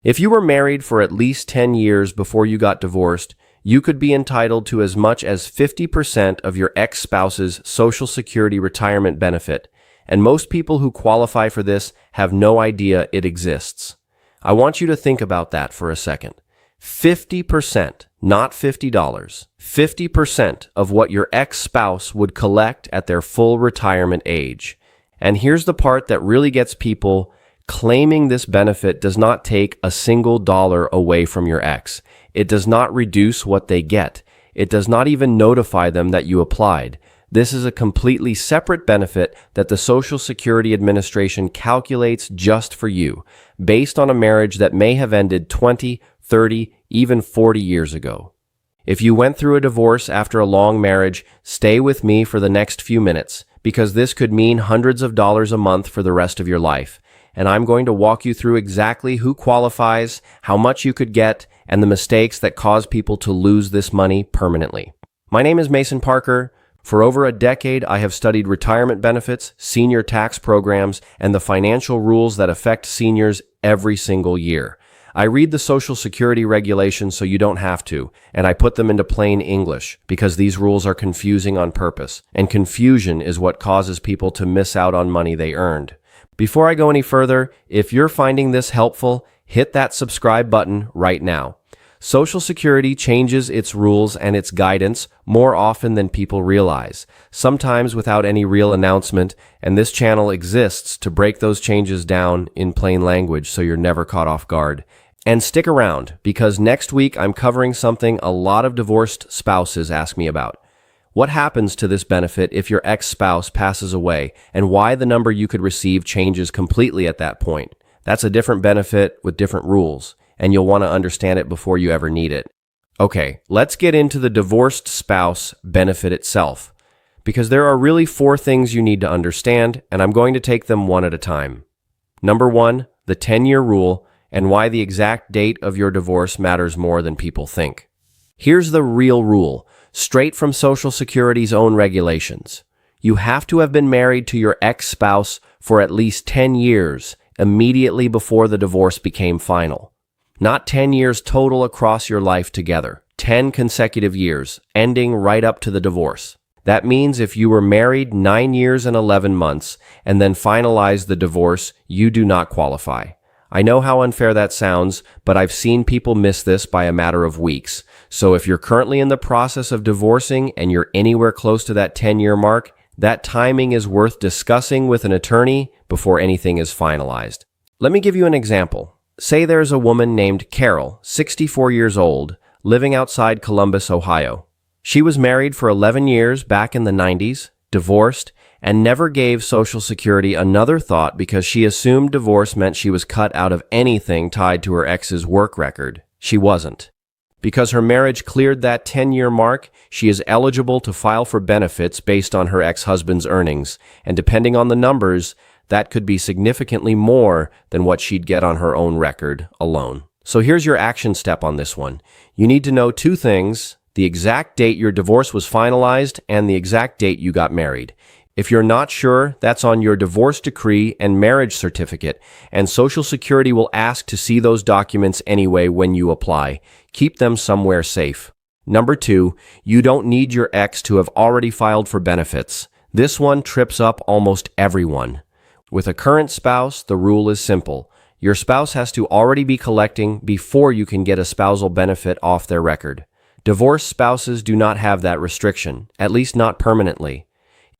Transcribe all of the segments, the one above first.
If you were married for at least 10 years before you got divorced, you could be entitled to as much as 50% of your ex-spouse's Social Security retirement benefit, and most people who qualify for this have no idea it exists. I want you to think about that for a second. 50%, not $50, 50% of what your ex-spouse would collect at their full retirement age. And here's the part that really gets people: claiming this benefit does not take a single dollar away from your ex. It does not reduce what they get. It does not even notify them that you applied. This is a completely separate benefit that the Social Security Administration calculates just for you, based on a marriage that may have ended 20, 30, even 40 years ago. If you went through a divorce after a long marriage, stay with me for the next few minutes, because this could mean hundreds of dollars a month for the rest of your life. And I'm going to walk you through exactly who qualifies, how much you could get, and the mistakes that cause people to lose this money permanently. My name is Mason Parker. For over a decade, I have studied retirement benefits, senior tax programs, and the financial rules that affect seniors every single year. I read the Social Security regulations so you don't have to, and I put them into plain English because these rules are confusing on purpose, and confusion is what causes people to miss out on money they earned. Before I go any further, if you're finding this helpful, hit that subscribe button right now. Social Security changes its rules and its guidance more often than people realize, sometimes without any real announcement, and this channel exists to break those changes down in plain language so you're never caught off guard. And stick around, because next week I'm covering something a lot of divorced spouses ask me about. What happens to this benefit if your ex-spouse passes away, and why the number you could receive changes completely at that point? That's a different benefit with different rules, and you'll want to understand it before you ever need it. Okay, let's get into the divorced spouse benefit itself, because there are really 4 things you need to understand, and I'm going to take them one at a time. Number 1, the 10-year rule, and why the exact date of your divorce matters more than people think. Here's the real rule, straight from Social Security's own regulations. You have to have been married to your ex-spouse for at least 10 years immediately before the divorce became final. Not 10 years total across your life together. 10 consecutive years, ending right up to the divorce. That means if you were married 9 years and 11 months and then finalized the divorce, you do not qualify. I know how unfair that sounds, but I've seen people miss this by a matter of weeks. So if you're currently in the process of divorcing and you're anywhere close to that 10-year mark, that timing is worth discussing with an attorney before anything is finalized. Let me give you an example. Say there's a woman named Carol, 64 years old, living outside Columbus, Ohio. She was married for 11 years back in the 90s, divorced, and never gave Social Security another thought because she assumed divorce meant she was cut out of anything tied to her ex's work record. She wasn't. Because her marriage cleared that 10-year mark, she is eligible to file for benefits based on her ex-husband's earnings, and depending on the numbers, that could be significantly more than what she'd get on her own record alone. So here's your action step on this one. You need to know 2 things: the exact date your divorce was finalized and the exact date you got married. If you're not sure, that's on your divorce decree and marriage certificate, and Social Security will ask to see those documents anyway when you apply. Keep them somewhere safe. Number 2, you don't need your ex to have already filed for benefits. This one trips up almost everyone. With a current spouse, the rule is simple. Your spouse has to already be collecting before you can get a spousal benefit off their record. Divorced spouses do not have that restriction, at least not permanently.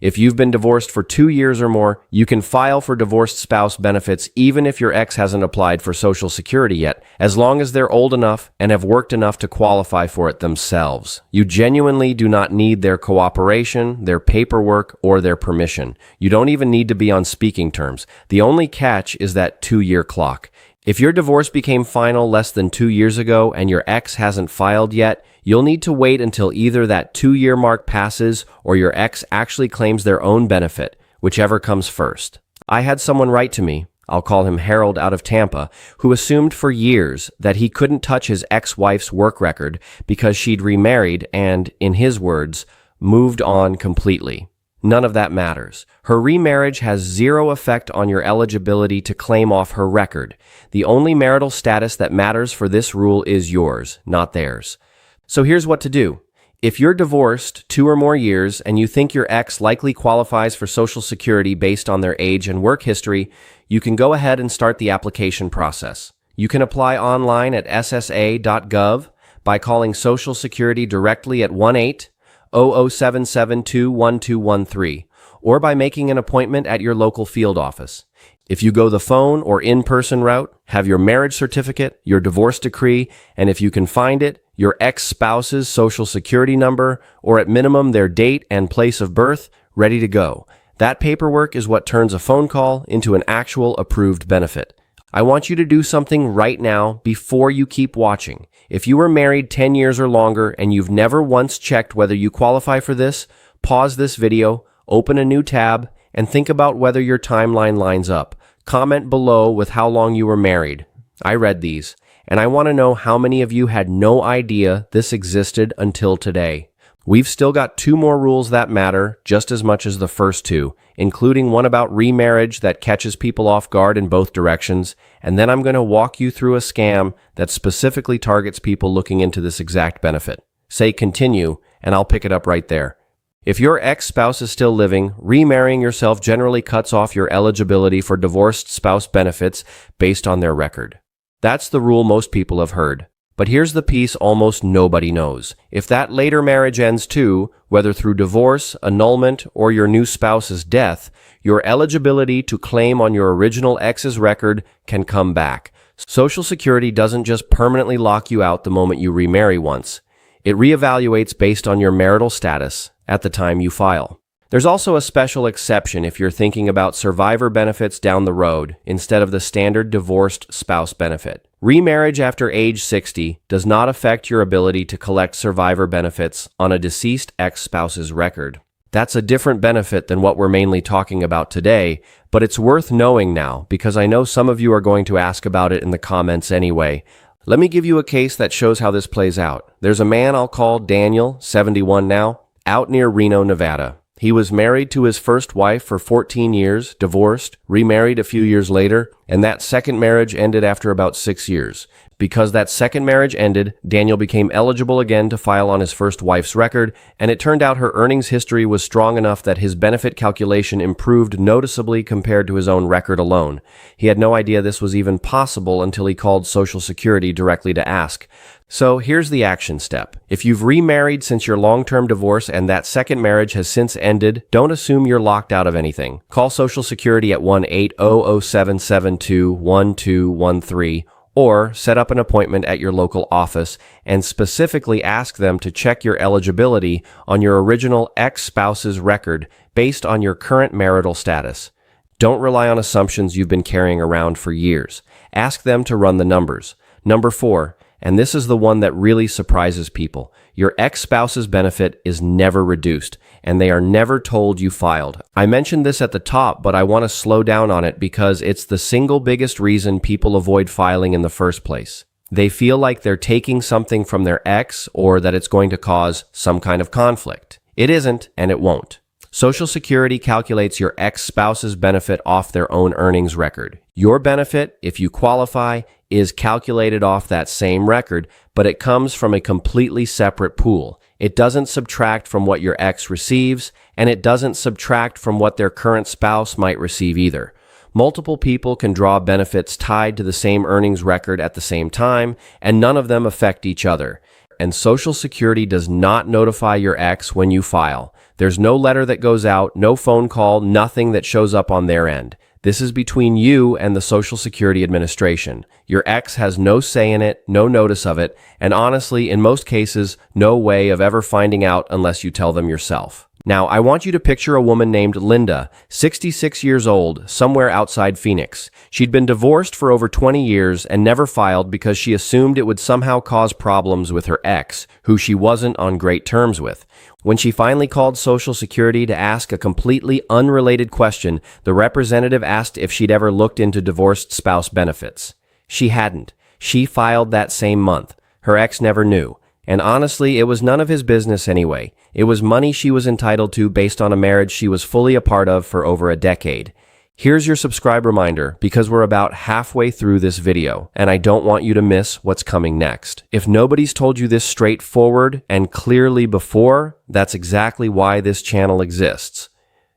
If you've been divorced for 2 years or more, you can file for divorced spouse benefits even if your ex hasn't applied for Social Security yet, as long as they're old enough and have worked enough to qualify for it themselves. You genuinely do not need their cooperation, their paperwork, or their permission. You don't even need to be on speaking terms. The only catch is that 2-year clock. If your divorce became final less than 2 years ago and your ex hasn't filed yet, you'll need to wait until either that 2-year mark passes or your ex actually claims their own benefit, whichever comes first. I had someone write to me, I'll call him Harold out of Tampa, who assumed for years that he couldn't touch his ex-wife's work record because she'd remarried and, in his words, moved on completely. None of that matters. Her remarriage has zero effect on your eligibility to claim off her record. The only marital status that matters for this rule is yours, not theirs. So here's what to do. If you're divorced 2 or more years and you think your ex likely qualifies for Social Security based on their age and work history, you can go ahead and start the application process. You can apply online at ssa.gov by calling Social Security directly at 1-800-772-1213 or by making an appointment at your local field office. If you go the phone or in-person route, have your marriage certificate, your divorce decree, and if you can find it, your ex-spouse's Social Security number, or at minimum their date and place of birth, ready to go. That paperwork is what turns a phone call into an actual approved benefit. I want you to do something right now before you keep watching. If you were married 10 years or longer and you've never once checked whether you qualify for this, pause this video, open a new tab, and think about whether your timeline lines up. Comment below with how long you were married. I read these, and I want to know how many of you had no idea this existed until today. We've still got 2 more rules that matter just as much as the first 2, including one about remarriage that catches people off guard in both directions, and then I'm going to walk you through a scam that specifically targets people looking into this exact benefit. Say continue, and I'll pick it up right there. If your ex-spouse is still living, remarrying yourself generally cuts off your eligibility for divorced spouse benefits based on their record. That's the rule most people have heard. But here's the piece almost nobody knows. If that later marriage ends too, whether through divorce, annulment, or your new spouse's death, your eligibility to claim on your original ex's record can come back. Social Security doesn't just permanently lock you out the moment you remarry once. It reevaluates based on your marital status at the time you file. There's also a special exception if you're thinking about survivor benefits down the road instead of the standard divorced spouse benefit. Remarriage after age 60 does not affect your ability to collect survivor benefits on a deceased ex-spouse's record. That's a different benefit than what we're mainly talking about today, but it's worth knowing now because I know some of you are going to ask about it in the comments anyway. Let me give you a case that shows how this plays out. There's a man I'll call Daniel, 71 now, out near Reno, Nevada. He was married to his first wife for 14 years, divorced, remarried a few years later, and that second marriage ended after about 6 years. Because that second marriage ended, Daniel became eligible again to file on his first wife's record, and it turned out her earnings history was strong enough that his benefit calculation improved noticeably compared to his own record alone. He had no idea this was even possible until he called Social Security directly to ask. So here's the action step. If you've remarried since your long-term divorce and that second marriage has since ended, don't assume you're locked out of anything. Call Social Security at 1-800-772-1213 or set up an appointment at your local office and specifically ask them to check your eligibility on your original ex-spouse's record based on your current marital status. Don't rely on assumptions you've been carrying around for years. Ask them to run the numbers. Number 4, and this is the one that really surprises people. Your ex-spouse's benefit is never reduced, and they are never told you filed. I mentioned this at the top, but I want to slow down on it because it's the single biggest reason people avoid filing in the first place. They feel like they're taking something from their ex or that it's going to cause some kind of conflict. It isn't, and it won't. Social Security calculates your ex-spouse's benefit off their own earnings record. Your benefit, if you qualify, is calculated off that same record, but it comes from a completely separate pool. It doesn't subtract from what your ex receives, and it doesn't subtract from what their current spouse might receive either. Multiple people can draw benefits tied to the same earnings record at the same time, and none of them affect each other. And Social Security does not notify your ex when you file. There's no letter that goes out, no phone call, nothing that shows up on their end. This is between you and the Social Security Administration. Your ex has no say in it, no notice of it, and honestly, in most cases, no way of ever finding out unless you tell them yourself. Now, I want you to picture a woman named Linda, 66 years old, somewhere outside Phoenix. She'd been divorced for over 20 years and never filed because she assumed it would somehow cause problems with her ex, who she wasn't on great terms with. When she finally called Social Security to ask a completely unrelated question, the representative asked if she'd ever looked into divorced spouse benefits. She hadn't. She filed that same month. Her ex never knew. And honestly, it was none of his business anyway. It was money she was entitled to based on a marriage she was fully a part of for over a decade. Here's your subscribe reminder, because we're about halfway through this video, and I don't want you to miss what's coming next. If nobody's told you this straightforward and clearly before, that's exactly why this channel exists.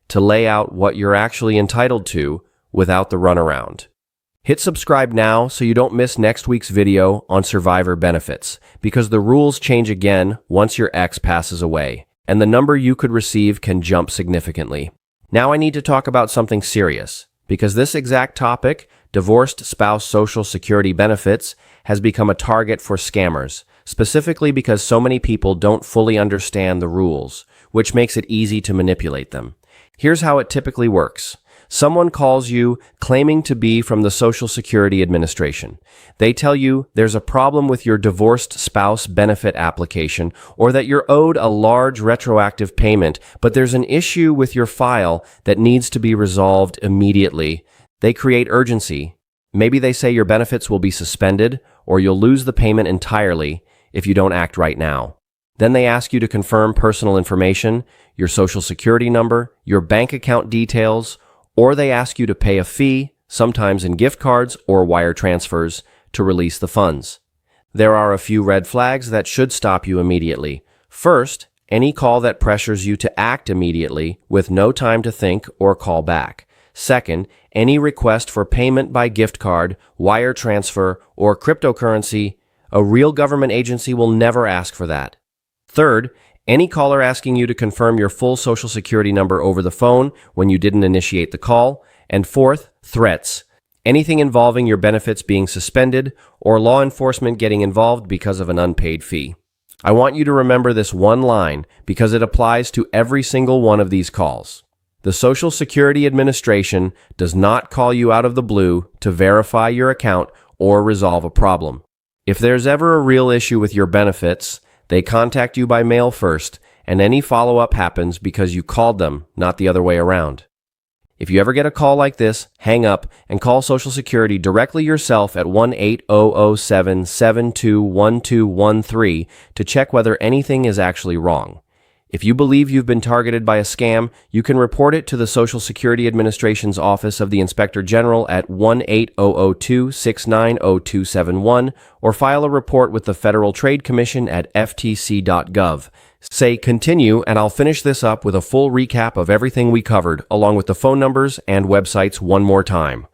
To lay out what you're actually entitled to without the runaround. Hit subscribe now so you don't miss next week's video on survivor benefits, because the rules change again once your ex passes away, and the number you could receive can jump significantly. Now I need to talk about something serious, because this exact topic, divorced spouse social security benefits, has become a target for scammers, specifically because so many people don't fully understand the rules, which makes it easy to manipulate them. Here's how it typically works. Someone calls you claiming to be from the Social Security Administration. They tell you there's a problem with your divorced spouse benefit application or that you're owed a large retroactive payment, but there's an issue with your file that needs to be resolved immediately. They create urgency. Maybe they say your benefits will be suspended or you'll lose the payment entirely if you don't act right now. Then they ask you to confirm personal information, your Social Security number, your bank account details, or they ask you to pay a fee, sometimes in gift cards or wire transfers, to release the funds. There are a few red flags that should stop you immediately. First, any call that pressures you to act immediately with no time to think or call back. Second, any request for payment by gift card, wire transfer, or cryptocurrency. A real government agency will never ask for that. Third, any caller asking you to confirm your full Social Security number over the phone when you didn't initiate the call. And fourth, threats. Anything involving your benefits being suspended or law enforcement getting involved because of an unpaid fee. I want you to remember this one line because it applies to every single one of these calls. The Social Security Administration does not call you out of the blue to verify your account or resolve a problem. If there's ever a real issue with your benefits, they contact you by mail first, and any follow-up happens because you called them, not the other way around. If you ever get a call like this, hang up and call Social Security directly yourself at 1-800-772-1213 to check whether anything is actually wrong. If you believe you've been targeted by a scam, you can report it to the Social Security Administration's Office of the Inspector General at 1-800-269-0271 or file a report with the Federal Trade Commission at ftc.gov. Say continue, and I'll finish this up with a full recap of everything we covered, along with the phone numbers and websites one more time.